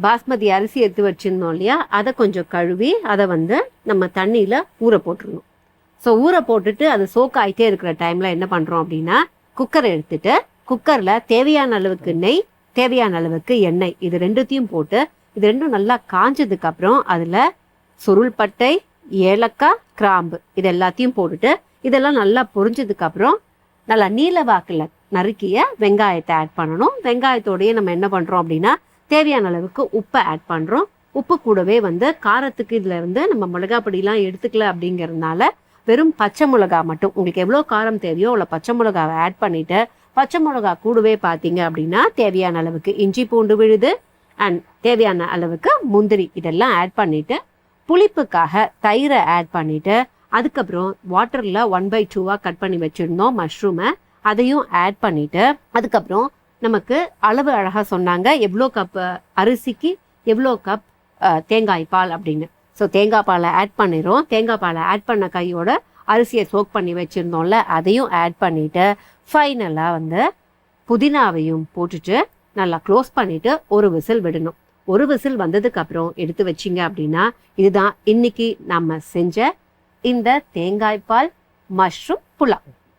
பாஸ்மதி அரிசி எடுத்து வச்சிருந்தோம் இல்லையா, அதை கொஞ்சம் கழுவி அதை நம்ம தண்ணியில் ஊற போட்டுருணும். ஸோ ஊற போட்டுட்டு அது சோக் ஆகிட்டே இருக்கிற டைமில் என்ன பண்ணுறோம் அப்படின்னா, குக்கரை எடுத்துட்டு குக்கரில் தேவையான அளவுக்கு நெய், தேவையான அளவுக்கு எண்ணெய், இது ரெண்டுத்தையும் போட்டு இது ரெண்டும் நல்லா காஞ்சதுக்கப்புறம் அதில் சுருள்பட்டை, ஏலக்காய், கிராம்பு இது எல்லாத்தையும் போட்டுட்டு இதெல்லாம் நல்லா பொரிஞ்சதுக்கப்புறம் நல்லா நீல வாக்கில் நறுக்கிய வெங்காயத்தை ஆட் பண்ணணும். வெங்காயத்தோடையே நம்ம என்ன பண்ணுறோம் அப்படின்னா, தேவையான அளவுக்கு உப்பை ஆட் பண்ணுறோம். உப்பு கூடவே காரத்துக்கு இதில் நம்ம மிளகா பொடியெலாம் எடுத்துக்கல அப்படிங்கிறதுனால வெறும் பச்சை மிளகா மட்டும், உங்களுக்கு எவ்வளோ காரம் தேவையோ அவ்வளோ பச்சை மிளகாவை ஆட் பண்ணிவிட்டு, பச்சை மிளகா கூடவே பார்த்தீங்க அப்படின்னா தேவையான அளவுக்கு இஞ்சி பூண்டு விழுது அண்ட் தேவையான அளவுக்கு முந்திரி இதெல்லாம் ஆட் பண்ணிவிட்டு, புளிப்புக்காக தயிரை ஆட் பண்ணிவிட்டு, அதுக்கப்புறம் வாட்டரில் 1/2 கட் பண்ணி வச்சுருந்தோம் மஷ்ரூமை, அதையும் ஆட் பண்ணிவிட்டு, அதுக்கப்புறம் நமக்கு அளவு அழகாக சொன்னாங்க எவ்வளோ கப் அரிசிக்கு எவ்வளோ கப் தேங்காய் பால் அப்படின்னு. ஸோ தேங்காய் பாலை ஆட் பண்ணிடுறோம். தேங்காய் பாலை ஆட் பண்ண கையோட அரிசியை சோக் பண்ணி வச்சுருந்தோம்ல, அதையும் ஆட் பண்ணிவிட்டு ஃபைனலாக புதினாவையும் போட்டுட்டு நல்லா க்ளோஸ் பண்ணிவிட்டு ஒரு விசில் விடணும். ஒரு விசில் வந்ததுக்கப்புறம் எடுத்து வச்சிங்க அப்படின்னா இதுதான் இன்னைக்கு நம்ம செஞ்ச இந்த தேங்காய் பால் மஷ்ரூம் புலாவ்.